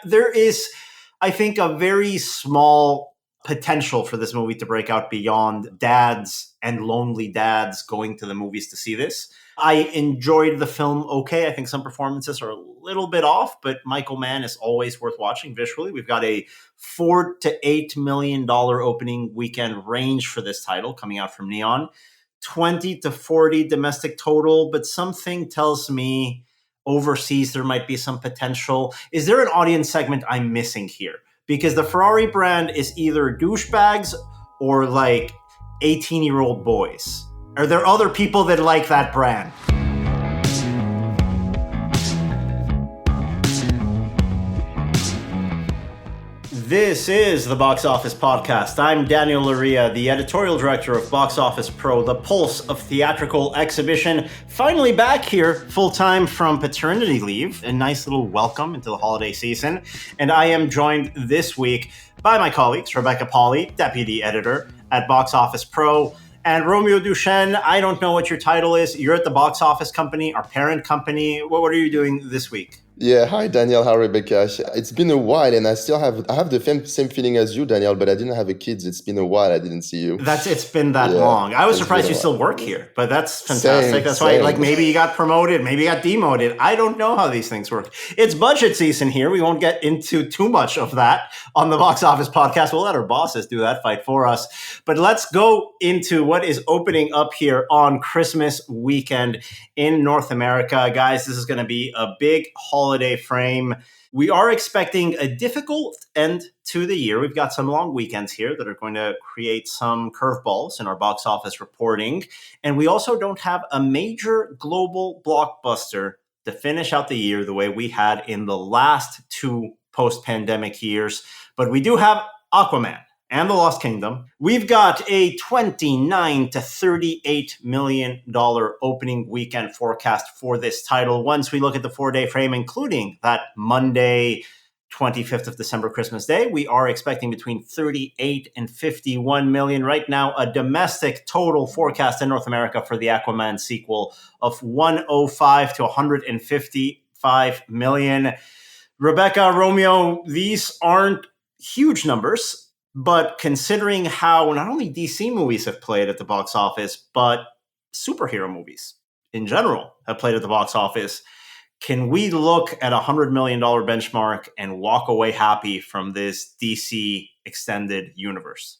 there is, I think, a very small potential for this movie to break out beyond dads and lonely dads going to the movies to see this. I enjoyed the film okay. I think some performances are a little bit off, but Michael Mann is always worth watching visually. We've got a $4 to $8 million opening weekend range for this title coming out from Neon. 20 to 40 domestic total, but something tells me overseas there might be some potential. Is there an audience segment I'm missing here? Because the Ferrari brand is either douchebags or like 18-year-old boys. Are there other people that like that brand? This is the Box Office Podcast. I'm Daniel Loria, the editorial director of Box Office Pro, the pulse of theatrical exhibition. Finally back here full-time from paternity leave. A nice little welcome into the holiday season. And I am joined this week by my colleagues, Rebecca Pahle, deputy editor at Box Office Pro, and Romeo Duchene. I don't know what your title is. You're at the Box Office Company, our parent company. What are you doing this week? Yeah, hi Daniel, hi Rebecca. It's been a while, and I have the same feeling as you, Daniel, but I didn't have a kids. It's been a while. I didn't see you. It's been that long. I was surprised you still work here, but that's fantastic. That's why, maybe you got promoted, maybe you got demoted. I don't know how these things work. It's budget season here. We won't get into too much of that on the Box Office Podcast. We'll let our bosses do that fight for us. But let's go into what is opening up here on Christmas weekend in North America. Guys, this is going to be a big holiday frame. We are expecting a difficult end to the year. We've got some long weekends here that are going to create some curveballs in our box office reporting. And we also don't have a major global blockbuster to finish out the year the way we had in the last two post-pandemic years. But we do have Aquaman and The Lost Kingdom. We've got a $29 to $38 million opening weekend forecast for this title. Once we look at the 4-day frame, including that Monday, 25th of December, Christmas Day, we are expecting between 38 and 51 million. Right now, a domestic total forecast in North America for the Aquaman sequel of 105 to 155 million. Rebecca, Romeo, these aren't huge numbers. But considering how not only DC movies have played at the box office, but superhero movies in general have played at the box office, can we look at a $100 million benchmark and walk away happy from this DC extended universe?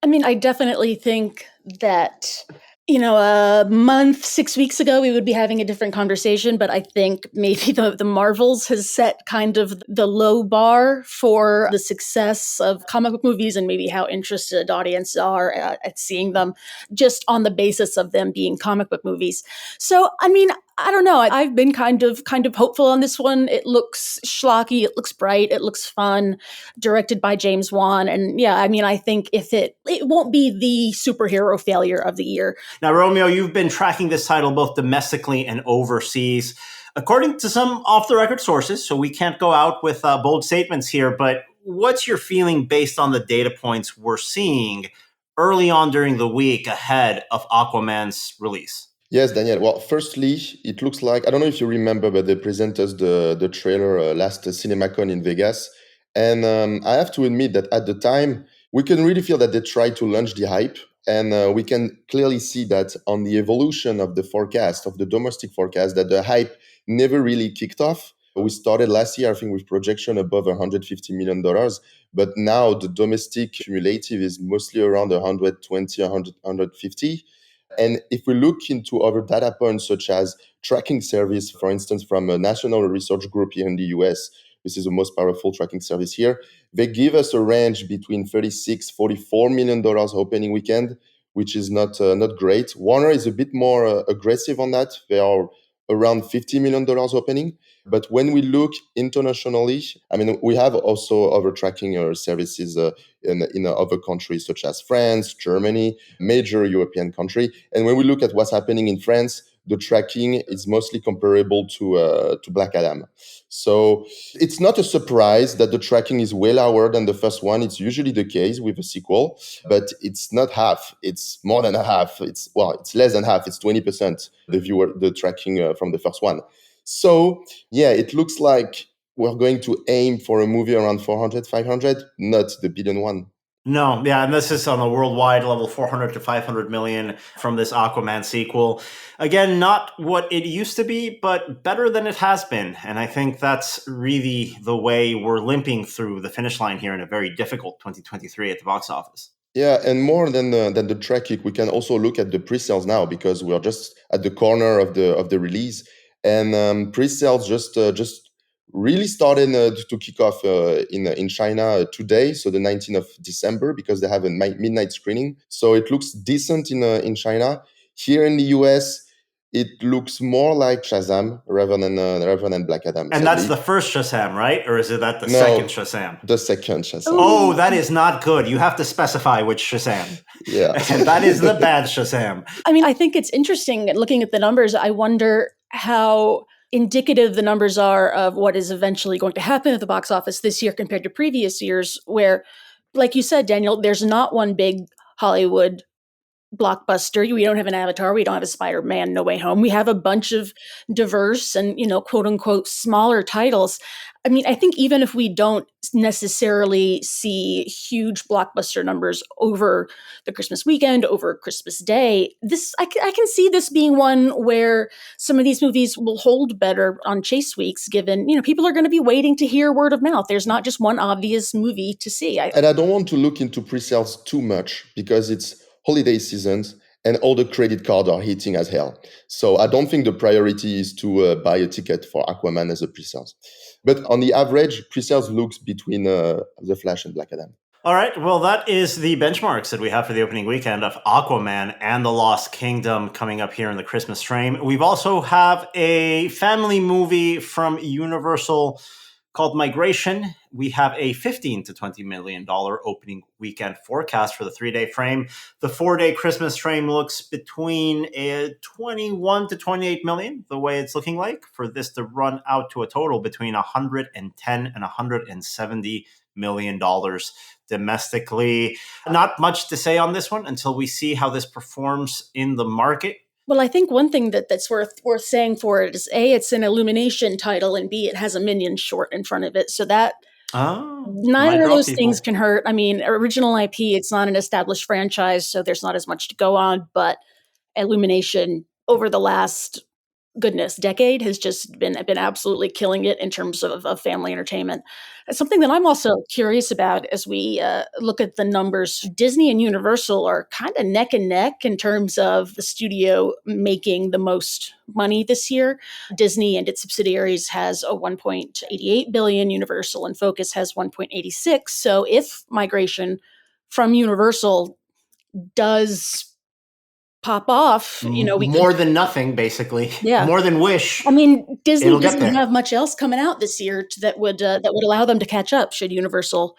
I mean, I definitely think that, a month, 6 weeks ago, we would be having a different conversation, but I think maybe the Marvels has set kind of the low bar for the success of comic book movies and maybe how interested audiences are at seeing them just on the basis of them being comic book movies. So, I mean, I don't know. I've been kind of hopeful on this one. It looks schlocky. It looks bright. It looks fun. Directed by James Wan. And yeah, I mean, I think if it won't be the superhero failure of the year. Now, Romeo, you've been tracking this title both domestically and overseas. According to some off-the-record sources, so we can't go out with bold statements here, but what's your feeling based on the data points we're seeing early on during the week ahead of Aquaman's release? Yes, Daniel. Well, firstly, it looks like, I don't know if you remember, but they presented us the trailer last CinemaCon in Vegas. And I have to admit that at the time, we can really feel that they tried to launch the hype. And we can clearly see that on the evolution of the forecast, of the domestic forecast, that the hype never really kicked off. We started last year, I think, with projection above $150 million. But now the domestic cumulative is mostly around 120, 150. And if we look into other data points, such as tracking service, for instance, from a national research group here in the US, this is the most powerful tracking service here, they give us a range between $36, $44 million opening weekend, which is not great. Warner is a bit more aggressive on that. They are around $50 million opening. But when we look internationally, I mean, we have also other tracking services in other countries such as France, Germany, major European country. And when we look at what's happening in France, the tracking is mostly comparable to Black Adam. So it's not a surprise that the tracking is way lower than the first one. It's usually the case with a sequel, but it's not half. It's more than a half. It's less than half. It's 20% the tracking from the first one. So yeah, it looks like we're going to aim for a movie around 400, 500, not the billion one. No, yeah, and this is on a worldwide level, 400 to 500 million from this Aquaman sequel. Again, not what it used to be, but better than it has been. And I think that's really the way we're limping through the finish line here in a very difficult 2023 at the box office. Yeah, and more than the track kick, we can also look at the pre-sales now, because we are just at the corner of the release, and pre-sales just really started to kick off in China today, so the 19th of December, because they have a midnight screening. So it looks decent in China. Here in the US, it looks more like Shazam rather than Black Adam. And that's the first Shazam, right? Or is it that the second Shazam? The second Shazam. Oh, that is not good. You have to specify which Shazam. Yeah. And that is the bad Shazam. I mean, I think it's interesting looking at the numbers. I wonder how indicative the numbers are of what is eventually going to happen at the box office this year compared to previous years, where, like you said, Daniel, there's not one big Hollywood blockbuster. We don't have an Avatar. We don't have a Spider-Man No Way Home. We have a bunch of diverse and, quote unquote, smaller titles. I mean, I think even if we don't necessarily see huge blockbuster numbers over the Christmas weekend, over Christmas Day, I can see this being one where some of these movies will hold better on chase weeks, given, people are going to be waiting to hear word of mouth. There's not just one obvious movie to see. And I don't want to look into pre-sales too much, because it's holiday seasons and all the credit cards are hitting as hell. So I don't think the priority is to buy a ticket for Aquaman as a pre-sales. But on the average, pre-sales looks between The Flash and Black Adam. All right. Well, that is the benchmarks that we have for the opening weekend of Aquaman and the Lost Kingdom coming up here in the Christmas frame. We've also have a family movie from Universal called Migration. We have a $15 to $20 million opening weekend forecast for the 3-day frame. The 4-day Christmas frame looks between a 21 to 28 million, the way it's looking like, for this to run out to a total between 110 and 170 million dollars domestically. Not much to say on this one until we see how this performs in the market. Well, I think one thing that's worth saying for it is, A, it's an Illumination title, and B, it has a Minions short in front of it. So that neither of those things can hurt. I mean, original IP, it's not an established franchise, so there's not as much to go on. But Illumination, over the last decade, has just been absolutely killing it in terms of family entertainment. It's something that I'm also curious about as we look at the numbers. Disney and Universal are kind of neck and neck in terms of the studio making the most money this year. Disney and its subsidiaries has a 1.88 billion. Universal and Focus has 1.86. So if Migration from Universal does pop off, more than nothing, basically. Yeah, more than Wish. I mean, Disney doesn't have much else coming out this year that would allow them to catch up should Universal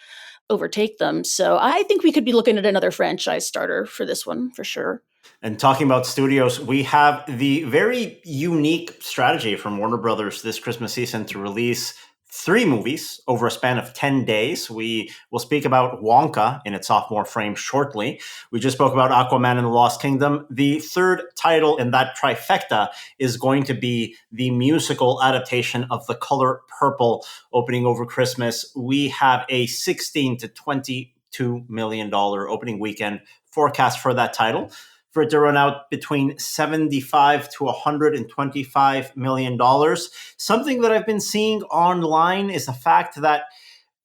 overtake them. So I think we could be looking at another franchise starter for this one for sure. And talking about studios, we have the very unique strategy from Warner Brothers this Christmas season to release 3 movies over a span of 10 days. We will speak about Wonka in its sophomore frame shortly. We just spoke about Aquaman and the Lost Kingdom. The third title in that trifecta is going to be the musical adaptation of The Color Purple, opening over Christmas. We have a $16 to $22 million opening weekend forecast for that title, for it to run out between $75 to $125 million. Something that I've been seeing online is the fact that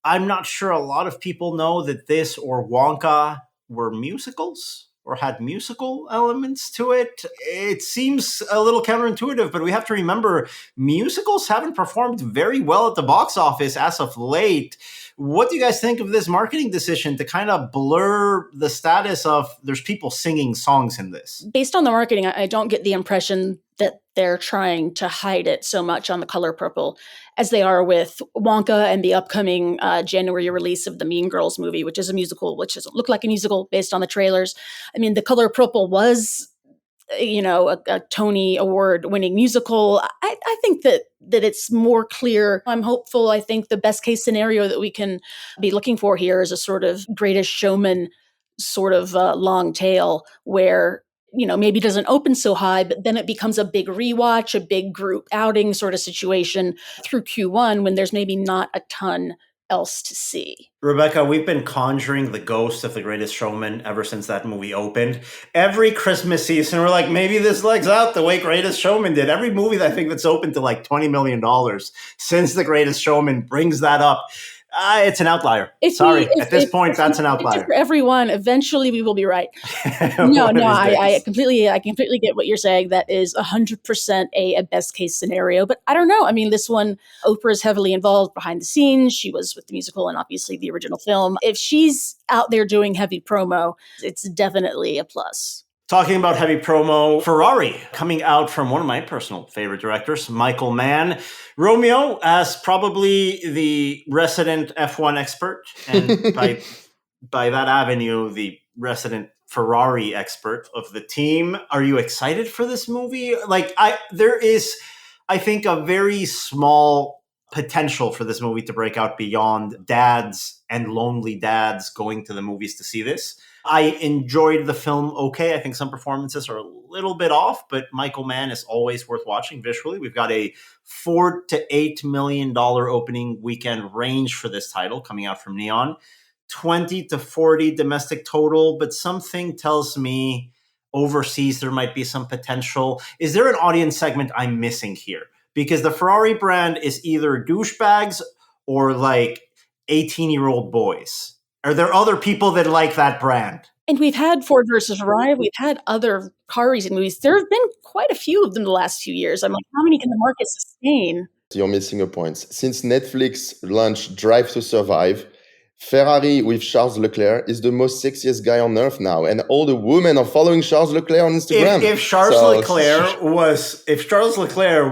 I'm not sure a lot of people know that this or Wonka were musicals or had musical elements to it. It seems a little counterintuitive, but we have to remember musicals haven't performed very well at the box office as of late. What do you guys think of this marketing decision to kind of blur the status of there's people singing songs in this? Based on the marketing, I don't get the impression that they're trying to hide it so much on The Color Purple as they are with Wonka and the upcoming January release of the Mean Girls movie, which is a musical, which doesn't look like a musical based on the trailers. I mean, The Color Purple was, a Tony Award winning musical. I think that it's more clear. I'm hopeful. I think the best case scenario that we can be looking for here is a sort of Greatest Showman sort of long tail where maybe doesn't open so high, but then it becomes a big rewatch, a big group outing sort of situation through Q1 when there's maybe not a ton else to see. Rebecca, we've been conjuring the ghost of The Greatest Showman ever since that movie opened. Every Christmas season, we're like, maybe this legs out the way Greatest Showman did. Every movie that I think that's opened to like $20 million since The Greatest Showman brings that up. It's an outlier. At this point, that's an outlier. For everyone, eventually we will be right. I completely get what you're saying. That is 100% a best case scenario. But I don't know. I mean, this one, Oprah is heavily involved behind the scenes. She was with the musical and obviously the original film. If she's out there doing heavy promo, it's definitely a plus. Talking about heavy promo, Ferrari coming out from one of my personal favorite directors, Michael Mann. Romeo, as probably the resident F1 expert, and by that avenue, the resident Ferrari expert of the team. Are you excited for this movie? There is, I think, a very small potential for this movie to break out beyond dads and lonely dads going to the movies to see this. I enjoyed the film okay. I think some performances are a little bit off, but Michael Mann is always worth watching visually. We've got a $4 to $8 million opening weekend range for this title coming out from Neon. 20 to 40 domestic total, but something tells me overseas there might be some potential. Is there an audience segment I'm missing here? Because the Ferrari brand is either douchebags or like 18-year-old boys. Are there other people that like that brand? And we've had Ford versus Ferrari. We've had other car racing movies. There have been quite a few of them the last few years. I'm like, how many can the market sustain? You're missing a point. Since Netflix launched Drive to Survive, Ferrari with Charles Leclerc is the most sexiest guy on earth now, and all the women are following Charles Leclerc on Instagram. If Charles Leclerc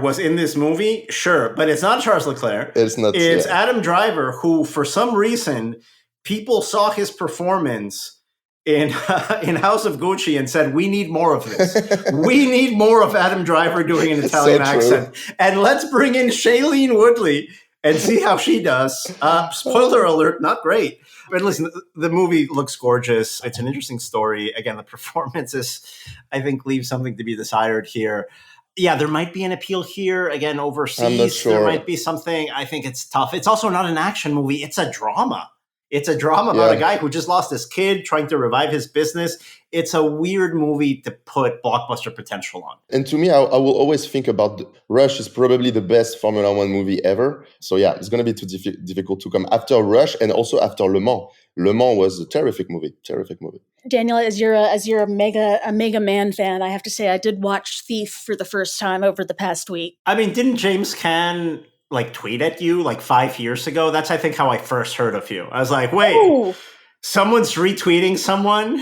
was in this movie, sure, but it's not Charles Leclerc. It's not. It's Adam Driver, who for some reason people saw his performance in House of Gucci and said, "We need more of this. We need more of Adam Driver doing an Italian accent, and let's bring in Shailene Woodley." And see how she does. Spoiler alert, not great. But listen, the movie looks gorgeous. It's an interesting story. Again, the performances, I think, leave something to be desired here. Yeah, there might be an appeal here. Again, overseas, I'm not sure. There might be something. I think it's tough. It's also not an action movie. It's a drama. It's a drama about a guy who just lost his kid trying to revive his business. It's a weird movie to put blockbuster potential on. And to me, I will always think about Rush is probably the best Formula One movie ever. So yeah, it's going to be too difficult to come after Rush and also after Le Mans. Le Mans was a terrific movie. Daniel, as you're a mega Man fan, I have to say I did watch Thief for the first time over the past week. I mean, didn't James Caan tweet at you 5 years ago? That's, I think, how I first heard of you. I was like, wait, someone's retweeting someone?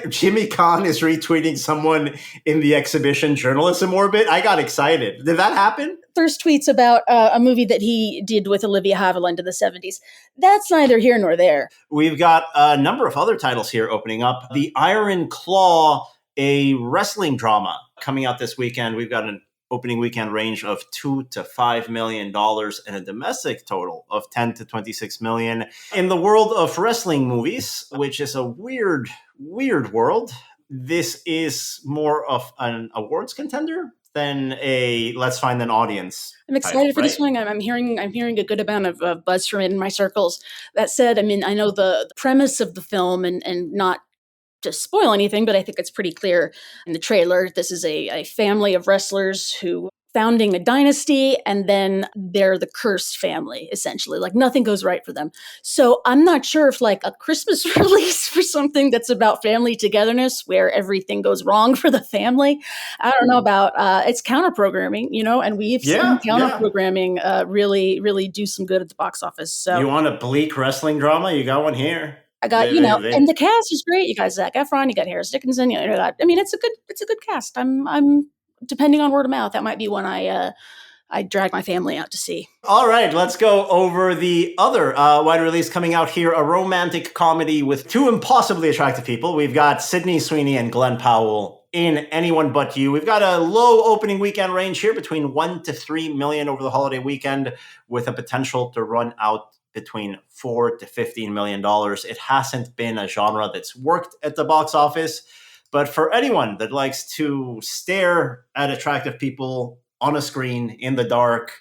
Jimmy Caan is retweeting someone in the exhibition journalism orbit? I got excited. Did that happen? First tweets about a movie that he did with Olivia Havilland in the 70s. That's neither here nor there. We've got a number of other titles here opening up. The Iron Claw, a wrestling drama coming out this weekend. We've got an opening weekend range of $2 to $5 million and a domestic total of 10 to 26 million. In the world of wrestling movies, which is a weird world, this is more of an awards contender than a let's find an audience. I'm excited for this one. I'm hearing a good amount of buzz from it in my circles. That said, I mean, I know the premise of the film and not to spoil anything, but I think it's pretty clear in the trailer. This is a family of wrestlers who founding a dynasty, and then they're the cursed family, essentially. Nothing goes right for them. So I'm not sure if a Christmas release for something that's about family togetherness where everything goes wrong for the family. I don't know about, it's counterprogramming, and we've seen counterprogramming really, really do some good at the box office. So you want a bleak wrestling drama? You got one here. I got, and the cast is great. You got Zac Efron, you got Harris Dickinson, it's a good cast. I'm depending on word of mouth, that might be one I drag my family out to see. All right, let's go over the other wide release coming out here, a romantic comedy with two impossibly attractive people. We've got Sydney Sweeney and Glenn Powell in Anyone But You. We've got a low opening weekend range here between 1 to 3 million over the holiday weekend with a potential to run out between $4 to $15 million. It hasn't been a genre that's worked at the box office. But for anyone that likes to stare at attractive people on a screen in the dark,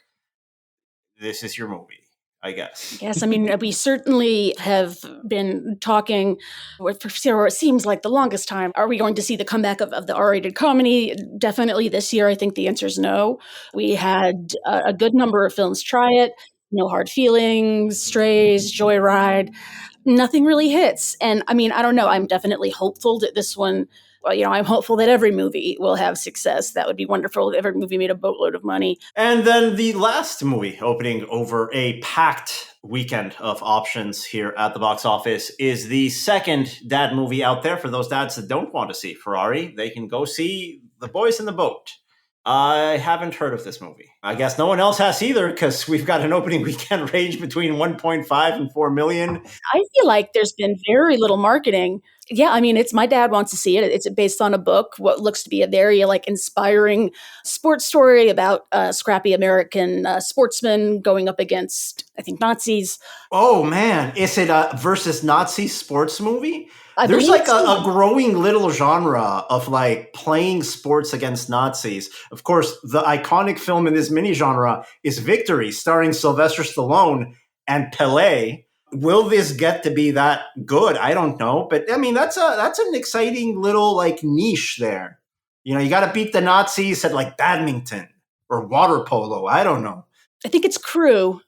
this is your movie, I guess. Yes, I mean, we certainly have been talking for it seems like the longest time. Are we going to see the comeback of the R-rated comedy? Definitely this year. I think the answer is no. We had a good number of films try it. No Hard Feelings, Strays, Joyride. Nothing really hits. And I mean, I don't know. I'm definitely hopeful that this one, I'm hopeful that every movie will have success. That would be wonderful if every movie made a boatload of money. And then the last movie opening over a packed weekend of options here at the box office is the second dad movie out there. For those dads that don't want to see Ferrari, they can go see The Boys in the Boat. I haven't heard of this movie. I guess no one else has either, because we've got an opening weekend range between 1.5 and 4 million. I feel like there's been very little marketing. Yeah, I mean, it's my dad wants to see it. It's based on a book, what looks to be a very inspiring sports story about scrappy American sportsmen going up against, I think, Nazis. Oh man, is it a versus Nazi sports movie? There's a growing little genre of playing sports against Nazis. Of course, the iconic film in this mini genre is Victory, starring Sylvester Stallone and Pahle. Will this get to be that good? I don't know, but I mean that's an exciting little niche there. You got to beat the Nazis at badminton or water polo. I don't know. I think it's Crew.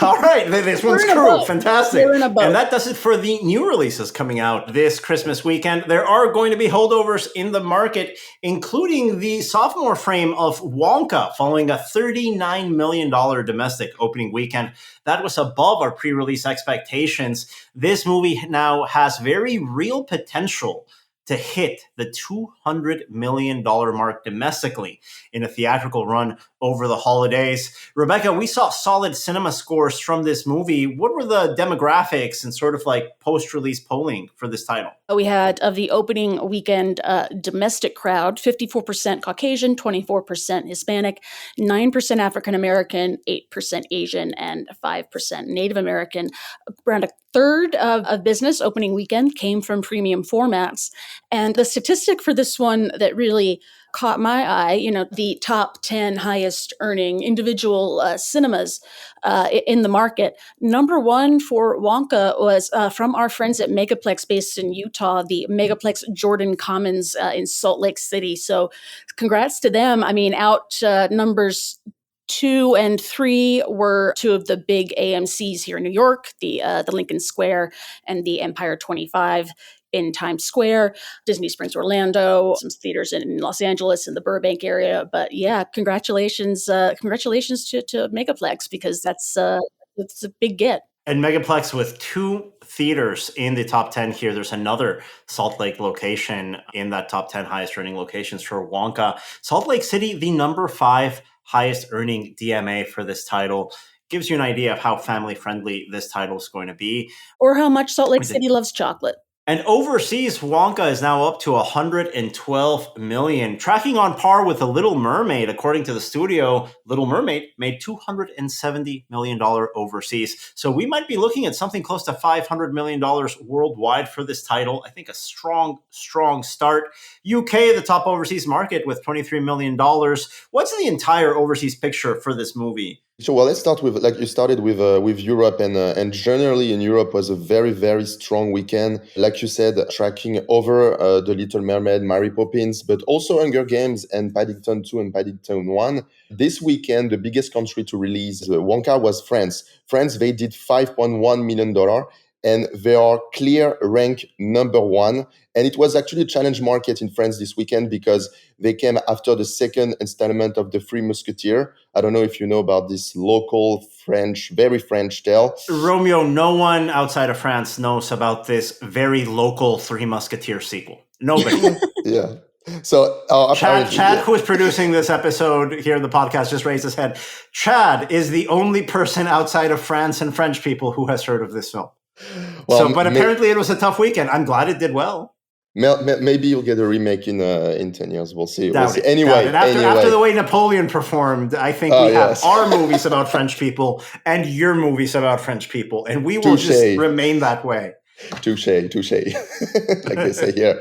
All right, this one's Crew. Fantastic. We're in a boat. And that does it for the new releases coming out this Christmas weekend. There are going to be holdovers in the market, including the sophomore frame of Wonka, following a $39 million domestic opening weekend. That was above our pre-release expectations. This movie now has very real potential to hit the $200 million mark domestically in a theatrical run over the holidays. Rebecca, we saw solid cinema scores from this movie. What were the demographics and sort of post-release polling for this title? We had, of the opening weekend domestic crowd, 54% Caucasian, 24% Hispanic, 9% African-American, 8% Asian, and 5% Native American. Around a third of business opening weekend came from premium formats. And the statistic for this one that really caught my eye, the top 10 highest earning individual cinemas in the market. Number one for Wonka was from our friends at Megaplex based in Utah, the Megaplex Jordan Commons in Salt Lake City. So congrats to them. I mean, numbers 2 and 3 were two of the big AMCs here in New York, the Lincoln Square and the Empire 25 in Times Square, Disney Springs Orlando, some theaters in Los Angeles and the Burbank area. But yeah, congratulations to Megaplex, because that's a big get. And Megaplex with 2 theaters in the top 10 here. There's another Salt Lake location in that top 10 highest earning locations for Wonka. Salt Lake City, the number 5 highest earning DMA for this title. Gives you an idea of how family friendly this title is going to be. Or how much Salt Lake City loves chocolate. And overseas, Wonka is now up to $112 million, tracking on par with The Little Mermaid. According to the studio, Little Mermaid made $270 million overseas. So we might be looking at something close to $500 million worldwide for this title. I think a strong start. UK, the top overseas market, with $23 million. What's the entire overseas picture for this movie? So, well, let's start with, you started with Europe, and generally in Europe was a very, very strong weekend. Like you said, tracking over The Little Mermaid, Mary Poppins, but also Hunger Games and Paddington 2 and Paddington 1. This weekend, the biggest country to release Wonka was France. France, they did $5.1 million. And they are clear rank number 1. And it was actually a challenge market in France this weekend because they came after the second installment of The Three Musketeers. I don't know if you know about this local French, very French tale. Romeo, no one outside of France knows about this very local Three Musketeers sequel. Nobody. Yeah. So Chad, who is producing this episode here in the podcast, just raised his head. Chad is the only person outside of France and French people who has heard of this film. Well, but apparently it was a tough weekend. I'm glad it did well. Maybe you'll get a remake in 10 years. We'll see. Anyway, after the way Napoleon performed, I think we have our movies about French people and your movies about French people, and we will just remain that way. Touche, like they say here.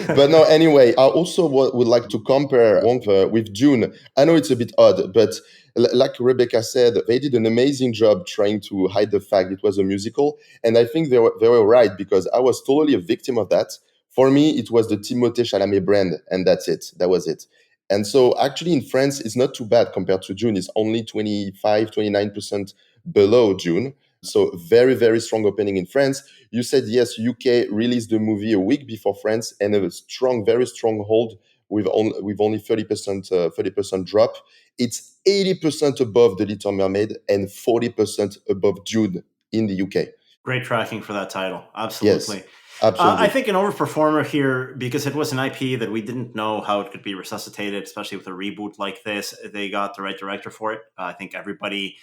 But no, anyway, I also would like to compare Wonka with Dune. I know it's a bit odd, but like Rebecca said, they did an amazing job trying to hide the fact it was a musical. And I think they were right, because I was totally a victim of that. For me, it was the Timothée Chalamet brand, and that's it. That was it. And so actually in France, it's not too bad compared to Dune. It's only 29% below Dune. So very, very strong opening in France. You said, yes, UK released the movie a week before France, and a strong, very strong hold with only 30% drop. It's 80% above The Little Mermaid and 40% above Dune in the UK. Great tracking for that title. Absolutely. Yes, absolutely. I think an overperformer here, because it was an IP that we didn't know how it could be resuscitated, especially with a reboot like this. They got the right director for it. I think everybody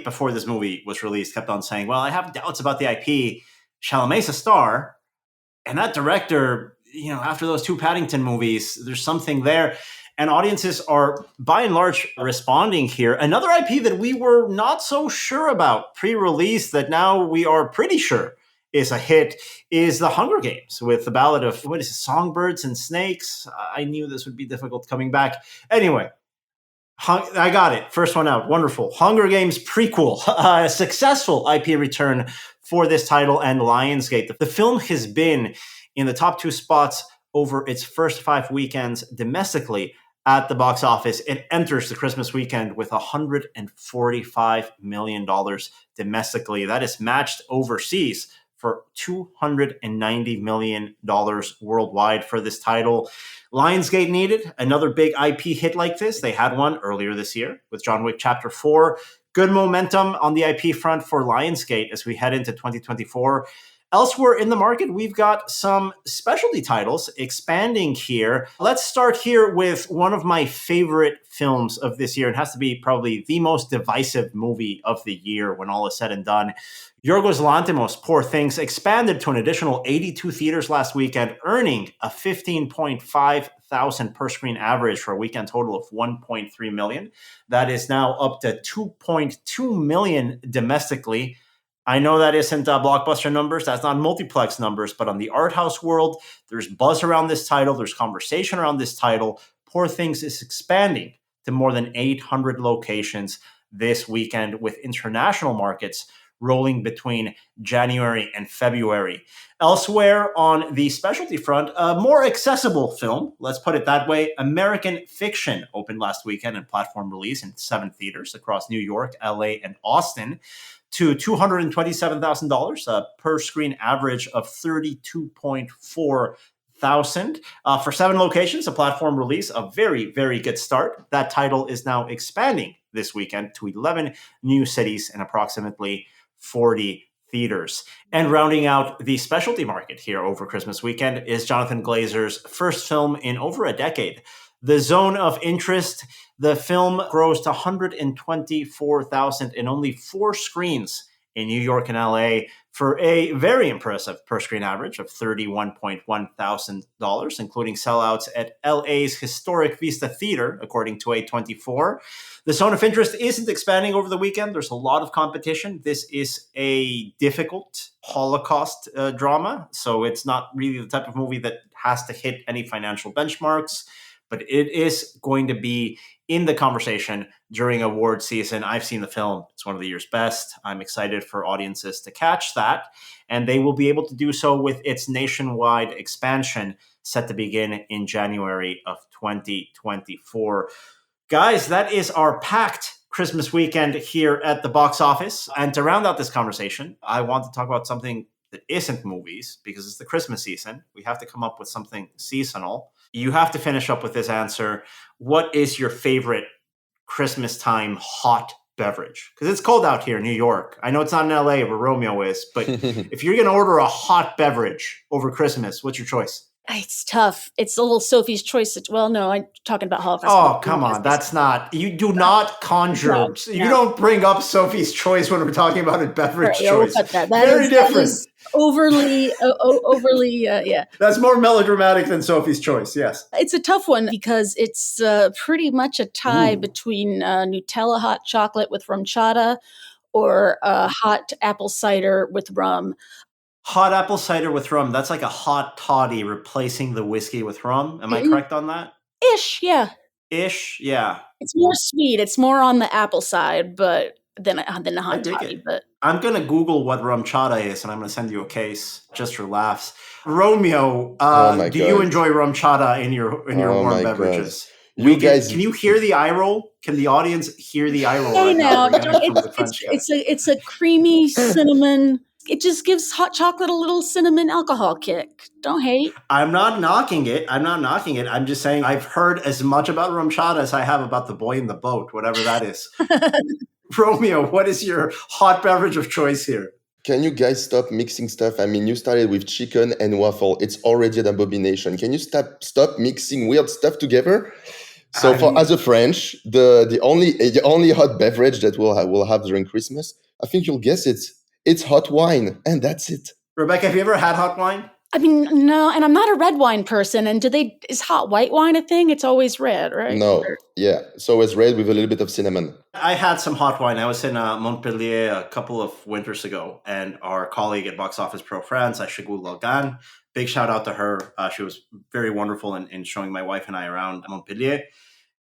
before this movie was released kept on saying, well, I have doubts about the IP. Chalamet's a star, and that director, after those two Paddington movies, there's something there. And audiences are, by and large, responding here. Another IP that we were not so sure about pre-release that now we are pretty sure is a hit is The Hunger Games, with the Ballad of, Songbirds and Snakes. I knew this would be difficult coming back. Anyway, I got it. First one out. Wonderful. Hunger Games prequel. A successful IP return for this title and Lionsgate. The film has been in the top 2 spots over its first 5 weekends domestically at the box office. It enters the Christmas weekend with $145 million domestically. That is matched overseas for $290 million worldwide for this title. Lionsgate needed another big IP hit like this. They had one earlier this year with John Wick Chapter 4. Good momentum on the IP front for Lionsgate as we head into 2024. Elsewhere in the market, we've got some specialty titles expanding here. Let's start here with one of my favorite films of this year. It has to be probably the most divisive movie of the year when all is said and done. Yorgos Lanthimos' Poor Things expanded to an additional 82 theaters last weekend, earning a 15.5 thousand per screen average for a weekend total of 1.3 million. That is now up to 2.2 million domestically. I know that isn't blockbuster numbers. That's not multiplex numbers. But on the art house world, there's buzz around this title. There's conversation around this title. Poor Things is expanding to more than 800 locations this weekend, with international markets rolling between January and February. Elsewhere on the specialty front, a more accessible film, let's put it that way, American Fiction opened last weekend in platform release in 7 theaters across New York, LA, and Austin, to $227,000, per screen average of $32.4 thousand. For 7 locations, a platform release, a very, very good start. That title is now expanding this weekend to 11 new cities and approximately 40 theaters. And rounding out the specialty market here over Christmas weekend is Jonathan Glazer's first film in over a decade, The Zone of Interest. The film grossed $124,000 in only 4 screens in New York and LA for a very impressive per screen average of $31.1 thousand, including sellouts at LA's historic Vista Theater, according to A24. The Zone of Interest isn't expanding over the weekend. There's a lot of competition. This is a difficult Holocaust drama, so it's not really the type of movie that has to hit any financial benchmarks, but it is going to be in the conversation during award season. I've seen the film. It's one of the year's best. I'm excited for audiences to catch that, and they will be able to do so with its nationwide expansion set to begin in January of 2024. Guys, that is our packed Christmas weekend here at the box office. And to round out this conversation, I want to talk about something that isn't movies, because it's the Christmas season. We have to come up with something seasonal. You have to finish up with this answer. What is your favorite Christmas time hot beverage? Because it's cold out here in New York. I know it's not in LA where Romeo is, but if you're going to order a hot beverage over Christmas, what's your choice? It's tough. It's a little Sophie's Choice. Well, no, I'm talking about Holocaust. Oh, come on. That's not, you do not conjure. No. You don't bring up Sophie's Choice when we're talking about a beverage choice. Very different. That is overly, yeah. That's more melodramatic than Sophie's Choice, yes. It's a tough one because it's pretty much a tie between Nutella hot chocolate with rum chata or hot apple cider with rum. Hot apple cider with rum. That's like a hot toddy replacing the whiskey with rum. Am I correct on that? Ish, yeah. Ish, yeah. It's more sweet. It's more on the apple side, but than a hot toddy. But I'm going to Google what rum chata is, and I'm going to send you a case just for laughs. Romeo, do you enjoy rum chata in your warm beverages? Can you hear the eye roll? Can the audience hear the eye roll? Hey now, it's a creamy cinnamon. It just gives hot chocolate a little cinnamon alcohol kick. Don't hate. I'm not knocking it. I'm just saying I've heard as much about rum chata as I have about the boy in the boat, whatever that is. Romeo, what is your hot beverage of choice here? Can you guys stop mixing stuff? I mean, you started with chicken and waffle. It's already an abomination. Can you stop mixing weird stuff together? So as a French, the only hot beverage that we'll have during Christmas, I think you'll guess it. It's hot wine, and that's it. Rebecca, have you ever had hot wine? I mean, no, and I'm not a red wine person. And is hot white wine a thing? It's always red, right? No, yeah. It's always red with a little bit of cinnamon. I had some hot wine. I was in Montpellier a couple of winters ago, and our colleague at Box Office Pro France, Ashigou Logan, big shout out to her. She was very wonderful in showing my wife and I around Montpellier.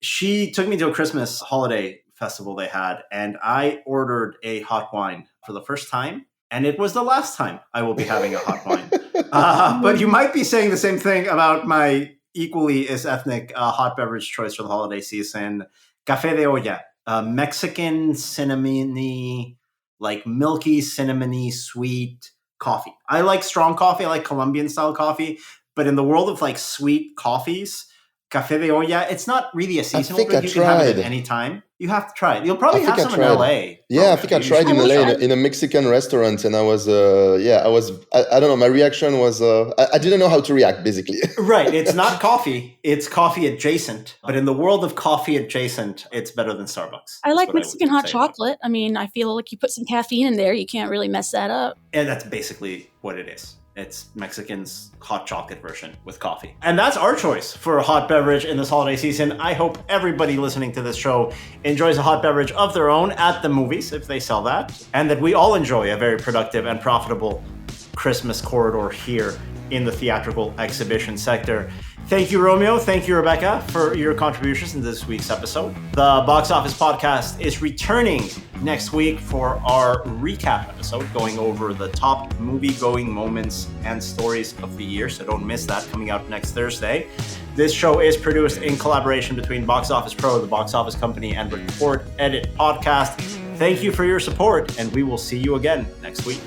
She took me to a Christmas holiday festival they had, and I ordered a hot wine for the first time. And it was the last time I will be having a hot wine. But you might be saying the same thing about my equally as ethnic hot beverage choice for the holiday season, Café de Olla, Mexican cinnamony, like milky, cinnamony, sweet coffee. I like strong coffee. I like Colombian style coffee. But in the world of like sweet coffees, Café de Olla, it's not really a seasonal drink. You can have it at any time. You have to try it. You'll probably have some in LA. Yeah, I think I tried in LA in a Mexican restaurant, and I was, I don't know. My reaction was, I didn't know how to react, basically. Right. It's not coffee. It's coffee adjacent. But in the world of coffee adjacent, it's better than Starbucks. I like Mexican hot chocolate. I mean, I feel like you put some caffeine in there, you can't really mess that up. And that's basically what it is. It's Mexican's hot chocolate version with coffee. And that's our choice for a hot beverage in this holiday season. I hope everybody listening to this show enjoys a hot beverage of their own at the movies, if they sell that, and that we all enjoy a very productive and profitable Christmas corridor here in the theatrical exhibition sector. Thank you, Romeo. Thank you, Rebecca, for your contributions in this week's episode. The Box Office Podcast is returning next week for our recap episode, going over the top movie-going moments and stories of the year. So don't miss that, coming out next Thursday. This show is produced in collaboration between Box Office Pro, the Box Office Company, and Record Edit Podcast. Thank you for your support, and we will see you again next week.